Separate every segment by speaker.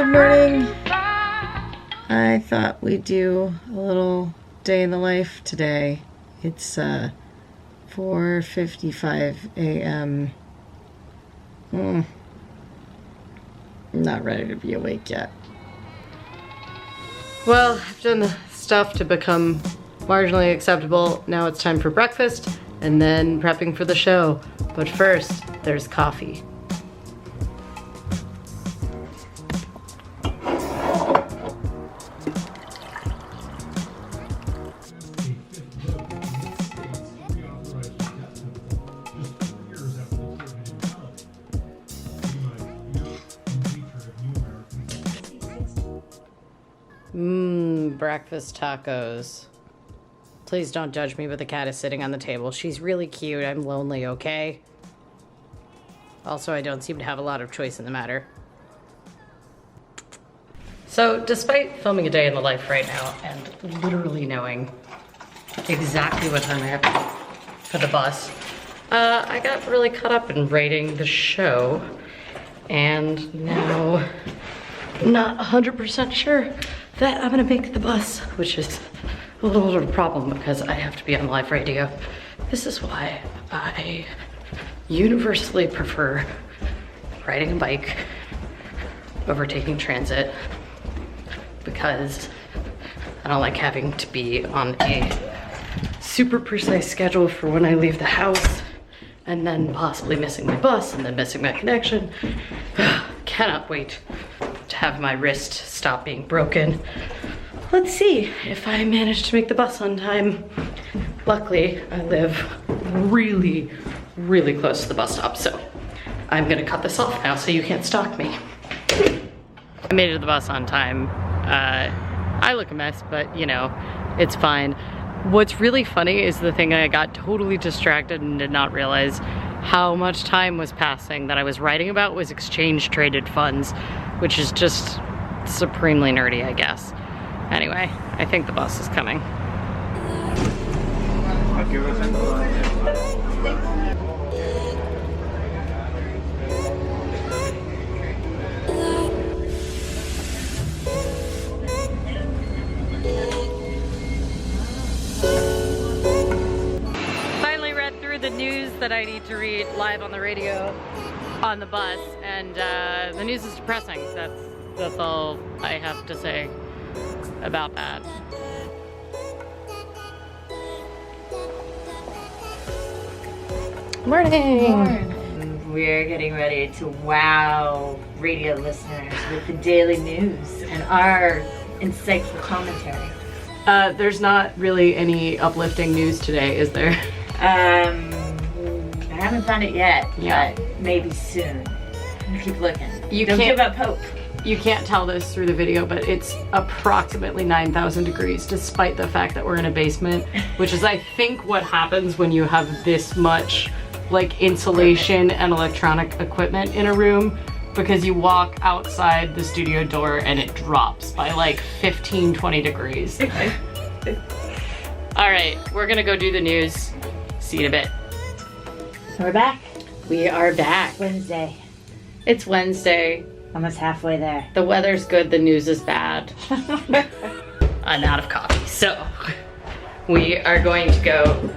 Speaker 1: Good morning. I thought we'd do a little day in the life today. It's 4:55 a.m. I'm not ready to be awake yet. Well, I've done the stuff to become marginally acceptable. Now it's time for breakfast and then prepping for the show. But first, there's coffee. Breakfast tacos. Please don't judge me, but the cat is sitting on the table. She's really cute. I'm lonely, okay? Also, I don't seem to have a lot of choice in the matter. So, despite filming a day in the life right now and literally knowing exactly what time I have for the bus, I got really caught up in writing the show, and now I'm not 100% sure that I'm gonna make the bus, which is a little bit of a problem because I have to be on live radio. This is why I universally prefer riding a bike over taking transit, because I don't like having to be on a super precise schedule for when I leave the house and then possibly missing my bus and then missing my connection. Cannot wait to have my wrist stop being broken. Let's see if I manage to make the bus on time. Luckily, I live really, really close to the bus stop, so I'm gonna cut this off now so you can't stalk me. I made it to the bus on time. I look a mess, but you know, it's fine. What's really funny is the thing I got totally distracted and did not realize how much time was passing that I was writing about was exchange traded funds, which is just supremely nerdy, I guess. Anyway, I think the bus is coming. Finally read through the news that I need to read live on the radio on the bus, and the news is depressing. That's all I have to say about that. Morning.
Speaker 2: Morning. We're getting ready to wow radio listeners with the daily news and our insightful commentary.
Speaker 1: There's not really any uplifting news today, is there?
Speaker 2: I haven't found it yet,
Speaker 1: Yeah.
Speaker 2: but maybe soon. Keep looking.
Speaker 1: You
Speaker 2: Don't
Speaker 1: can't-
Speaker 2: give up hope.
Speaker 1: You can't tell this through the video, but it's approximately 9,000 degrees, despite the fact that we're in a basement, which is, I think, what happens when you have this much like insulation and electronic equipment in a room, because you walk outside the studio door and it drops by like 15, 20 degrees. All right, we're gonna go do the news. See you in a bit.
Speaker 2: So we're back.
Speaker 1: We are back.
Speaker 2: Wednesday.
Speaker 1: It's Wednesday.
Speaker 2: Almost halfway there.
Speaker 1: The weather's good, the news is bad. I'm out of coffee, so we are going to go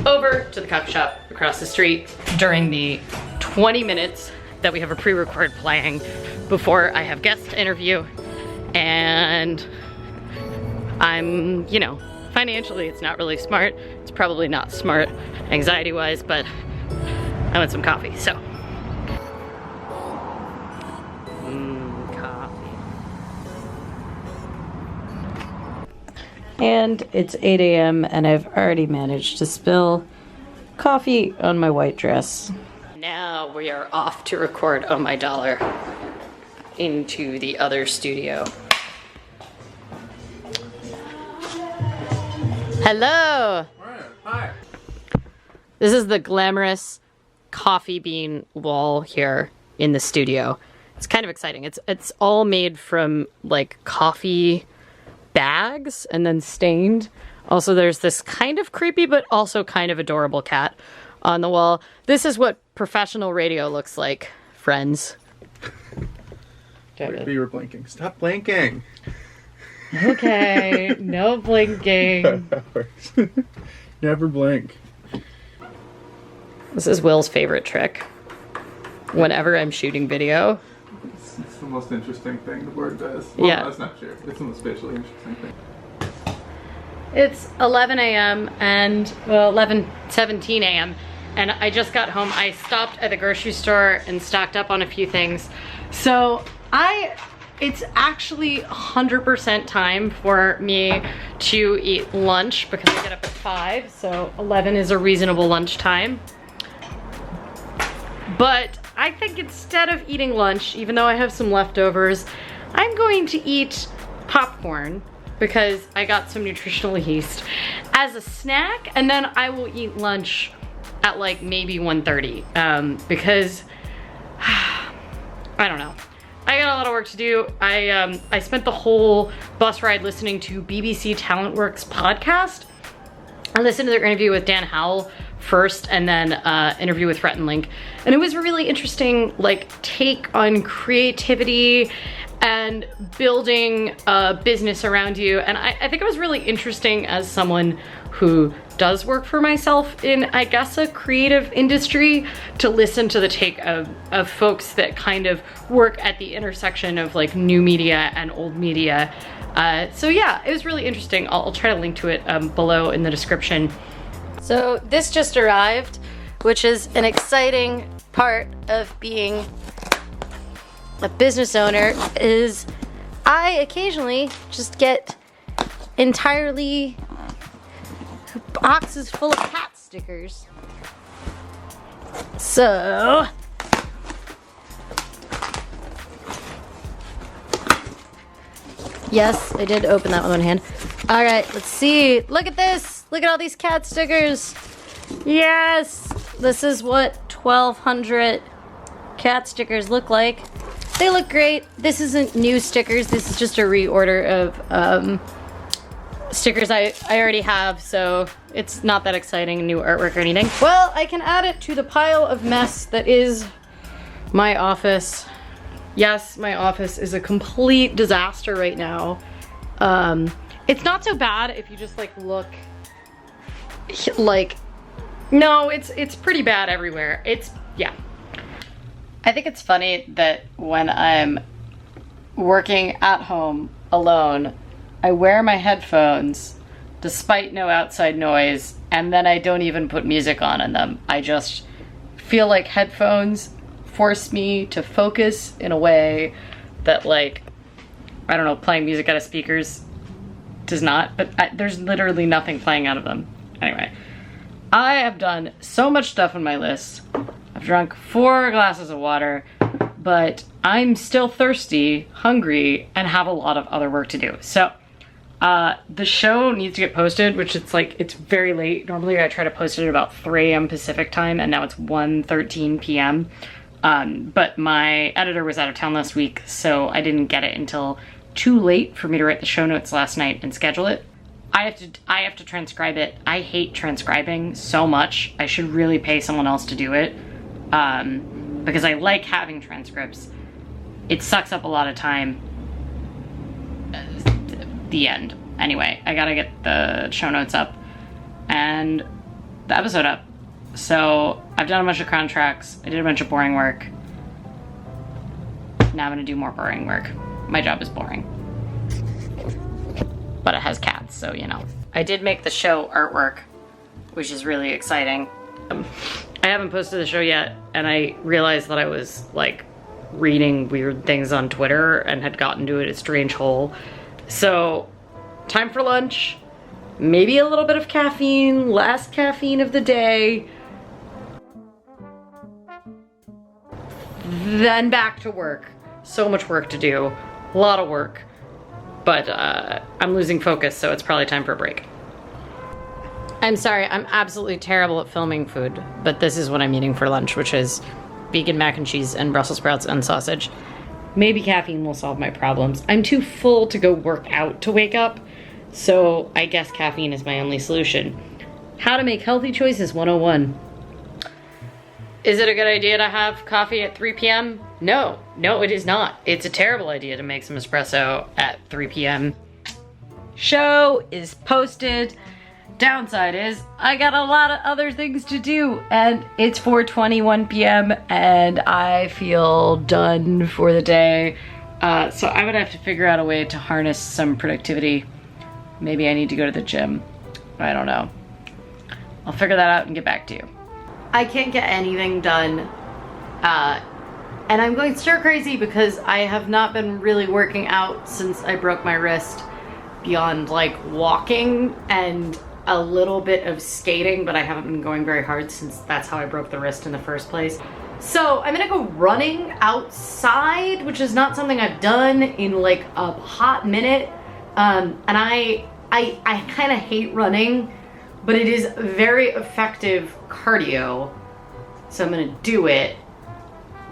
Speaker 1: over to the coffee shop across the street during the 20 minutes that we have a pre-record playing before I have guest interview. And I'm, you know, financially it's not really smart. It's probably not smart anxiety-wise, but I want some coffee, so. And it's 8 a.m. and I've already managed to spill coffee on my white dress. Now we are off to record Oh My Dollar into the other studio. Hello!
Speaker 3: Hi.
Speaker 1: This is the glamorous coffee bean wall here in the studio. It's kind of exciting. It's all made from like coffee bags and then stained. Also, there's this kind of creepy but also kind of adorable cat on the wall. This is what professional radio looks like, friends. David.
Speaker 3: You were blinking. Stop blinking.
Speaker 1: Okay, no blinking.
Speaker 3: Never blink.
Speaker 1: This is Will's favorite trick. Whenever I'm shooting video.
Speaker 3: It's the most interesting thing the word does. Well,
Speaker 1: Yeah.
Speaker 3: That's not true. It's the most visually interesting thing.
Speaker 1: It's 11 a.m. and, well, 11:17 a.m. and I just got home. I stopped at the grocery store and stocked up on a few things. So it's actually 100% time for me to eat lunch because I get up at 5, so 11 is a reasonable lunch time. But I think instead of eating lunch, even though I have some leftovers, I'm going to eat popcorn because I got some nutritional yeast as a snack, and then I will eat lunch at like maybe 1:30 because I don't know. I got a lot of work to do. I spent the whole bus ride listening to BBC Talent Works podcast. I listened to their interview with Dan Howell first, and then interview with Rhett and Link. And it was a really interesting like take on creativity and building a business around you. And I think it was really interesting as someone who does work for myself in, I guess, a creative industry, to listen to the take of folks that kind of work at the intersection of like new media and old media. So yeah, it was really interesting. I'll try to link to it below in the description. So this just arrived, which is an exciting part of being a business owner, is I occasionally just get entirely boxes full of cat stickers. So yes, I did open that with one hand. All right, let's see. Look at this. Look at all these cat stickers. Yes, this is what 1,200 cat stickers look like. They look great. This isn't new stickers. This is just a reorder of stickers I already have, so it's not that exciting, new artwork or anything. Well, I can add it to the pile of mess that is my office. Yes, my office is a complete disaster right now. It's not so bad if you just like look like, no, it's pretty bad everywhere. Yeah. I think it's funny that when I'm working at home alone, I wear my headphones despite no outside noise, and then I don't even put music on in them. I just feel like headphones force me to focus in a way that, like, I don't know, playing music out of speakers does not, but there's literally nothing playing out of them. Anyway, I have done so much stuff on my list. I've drunk 4 glasses of water, but I'm still thirsty, hungry, and have a lot of other work to do. So the show needs to get posted, which it's very late. Normally I try to post it at about 3 a.m. Pacific time, and now it's 1:13 p.m. But my editor was out of town last week, so I didn't get it until too late for me to write the show notes last night and schedule it. I have to transcribe it. I hate transcribing so much. I should really pay someone else to do it, because I like having transcripts. It sucks up a lot of time. The end. Anyway, I gotta get the show notes up and the episode up. So I've done a bunch of contracts. I did a bunch of boring work. Now I'm gonna do more boring work. My job is boring, but it has cats, so you know. I did make the show artwork, which is really exciting. I haven't posted the show yet, and I realized that I was like reading weird things on Twitter and had gotten to a strange hole. So time for lunch, maybe a little bit of caffeine, last caffeine of the day, then back to work. So much work to do, a lot of work, but I'm losing focus, so it's probably time for a break. I'm sorry, I'm absolutely terrible at filming food, but this is what I'm eating for lunch, which is vegan mac and cheese and Brussels sprouts and sausage. Maybe caffeine will solve my problems. I'm too full to go work out to wake up, so I guess caffeine is my only solution. How to make healthy choices 101. Is it a good idea to have coffee at 3 p.m.? No, it is not. It's a terrible idea to make some espresso at 3 p.m. Show is posted. Downside is I got a lot of other things to do, and it's 4:21 p.m. and I feel done for the day. So I'm gonna have to figure out a way to harness some productivity. Maybe I need to go to the gym. I don't know. I'll figure that out and get back to you. I can't get anything done. And I'm going stir crazy because I have not been really working out since I broke my wrist, beyond like walking and a little bit of skating, but I haven't been going very hard since that's how I broke the wrist in the first place. So I'm gonna go running outside, which is not something I've done in like a hot minute. And I kind of hate running, but it is very effective cardio. So I'm gonna do it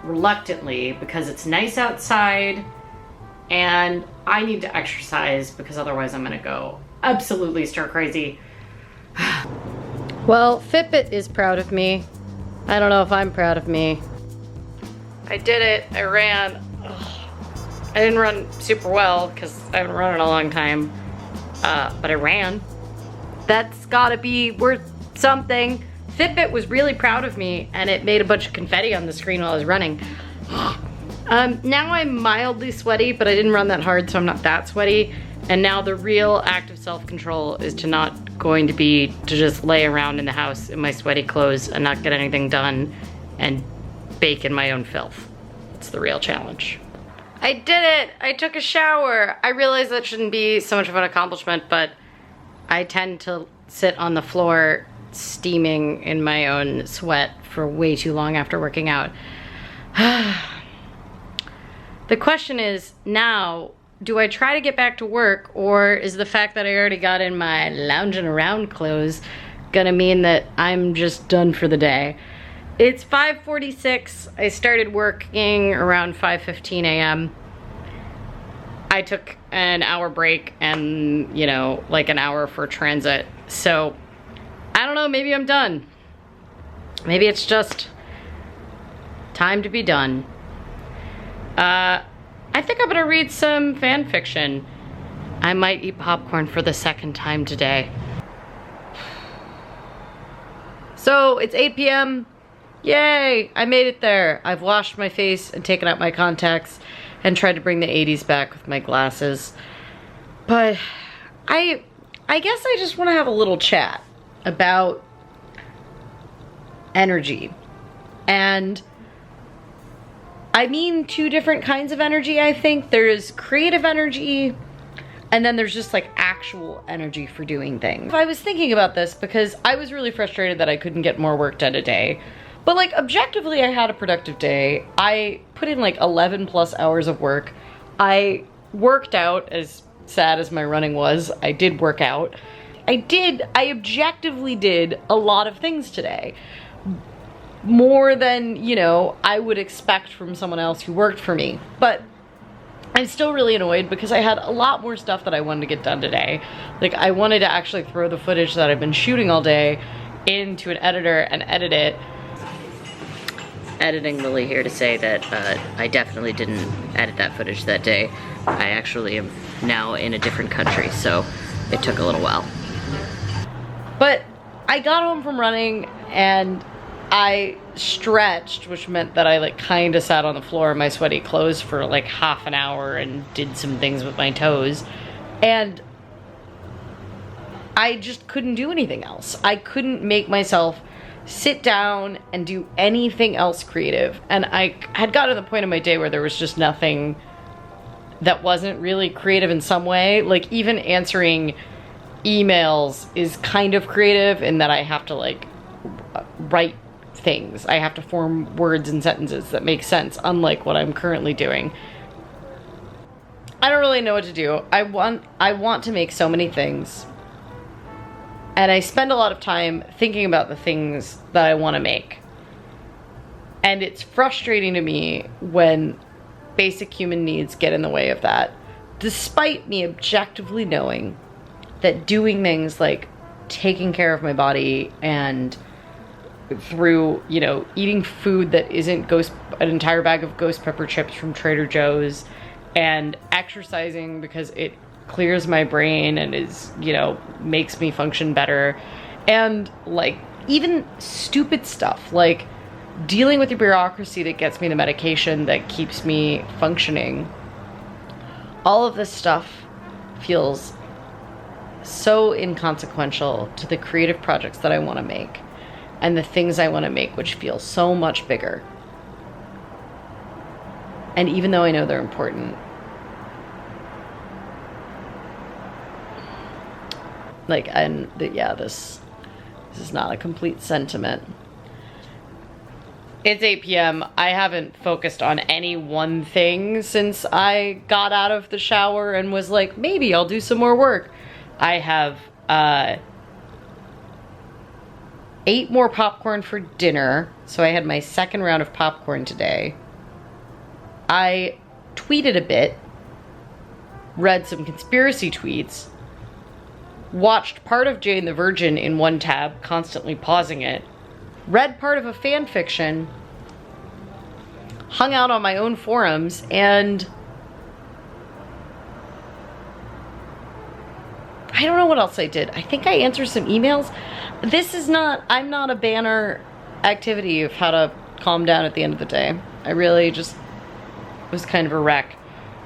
Speaker 1: reluctantly because it's nice outside and I need to exercise because otherwise I'm gonna go absolutely stir crazy. Well, Fitbit is proud of me. I don't know if I'm proud of me. I did it, I ran. Ugh. I didn't run super well because I haven't run in a long time, but I ran. That's gotta be worth something. Fitbit was really proud of me and it made a bunch of confetti on the screen while I was running. Now I'm mildly sweaty, but I didn't run that hard, so I'm not that sweaty. And now the real act of self-control is to not going to be to just lay around in the house in my sweaty clothes and not get anything done and bake in my own filth. It's the real challenge. I did it! I took a shower. I realize that shouldn't be so much of an accomplishment, but I tend to sit on the floor steaming in my own sweat for way too long after working out. The question is now, do I try to get back to work, or is the fact that I already got in my lounging around clothes gonna mean that I'm just done for the day? It's 5:46. I started working around 5:15 a.m. I took an hour break and, you know, like an hour for transit. So I don't know, maybe I'm done. Maybe it's just time to be done. I think I'm gonna read some fan fiction. I might eat popcorn for the second time today. So it's 8 p.m. Yay, I made it there. I've washed my face and taken out my contacts and tried to bring the 80s back with my glasses. But I guess I just wanna have a little chat about energy. And I mean two different kinds of energy, I think. There's creative energy, and then there's just like actual energy for doing things. I was thinking about this because I was really frustrated that I couldn't get more work done a day. But like objectively, I had a productive day. I put in like 11 plus hours of work. I worked out, as sad as my running was. I did work out. I objectively did a lot of things today. More than, you know, I would expect from someone else who worked for me. But I'm still really annoyed because I had a lot more stuff that I wanted to get done today. Like I wanted to actually throw the footage that I've been shooting all day into an editor and edit it. Editing Lily here to say that I definitely didn't edit that footage that day. I actually am now in a different country, so it took a little while. But I got home from running and I stretched, which meant that I like kind of sat on the floor in my sweaty clothes for like half an hour and did some things with my toes. And I just couldn't do anything else. I couldn't make myself sit down and do anything else creative. And I had gotten to the point in my day where there was just nothing that wasn't really creative in some way. Like even answering emails is kind of creative in that I have to like write things. I have to form words and sentences that make sense, unlike what I'm currently doing. I don't really know what to do. I want to make so many things. And I spend a lot of time thinking about the things that I want to make. And it's frustrating to me when basic human needs get in the way of that, despite me objectively knowing that doing things like taking care of my body and through, you know, eating food that isn't an entire bag of ghost pepper chips from Trader Joe's, and exercising because it clears my brain and is, you know, makes me function better. And like even stupid stuff like dealing with the bureaucracy that gets me the medication that keeps me functioning. All of this stuff feels so inconsequential to the creative projects that I want to make and the things I want to make, which feel so much bigger. And even though I know they're important, like, and yeah, this is not a complete sentiment. It's 8 p.m. I haven't focused on any one thing since I got out of the shower and was like, maybe I'll do some more work. I have 8 more popcorn for dinner. So I had my second round of popcorn today. I tweeted a bit, read some conspiracy tweets, watched part of Jane the Virgin in one tab, constantly pausing it, read part of a fan fiction, hung out on my own forums, and I don't know what else I did. I think I answered some emails. I'm not a banner activity of how to calm down at the end of the day. I really just was kind of a wreck.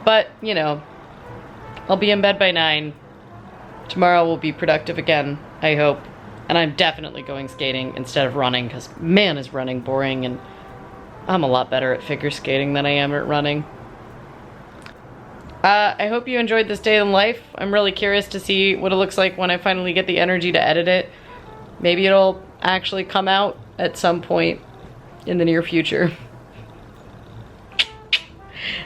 Speaker 1: But, you know, I'll be in bed by 9. Tomorrow will be productive again, I hope. And I'm definitely going skating instead of running, because man, is running boring, and I'm a lot better at figure skating than I am at running. I hope you enjoyed this day in life. I'm really curious to see what it looks like when I finally get the energy to edit it. Maybe it'll actually come out at some point in the near future.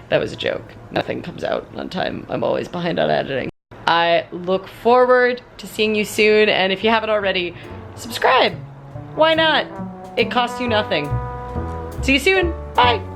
Speaker 1: That was a joke. Nothing comes out on time. I'm always behind on editing. I look forward to seeing you soon, and if you haven't already, subscribe. Why not? It costs you nothing. See you soon. Bye.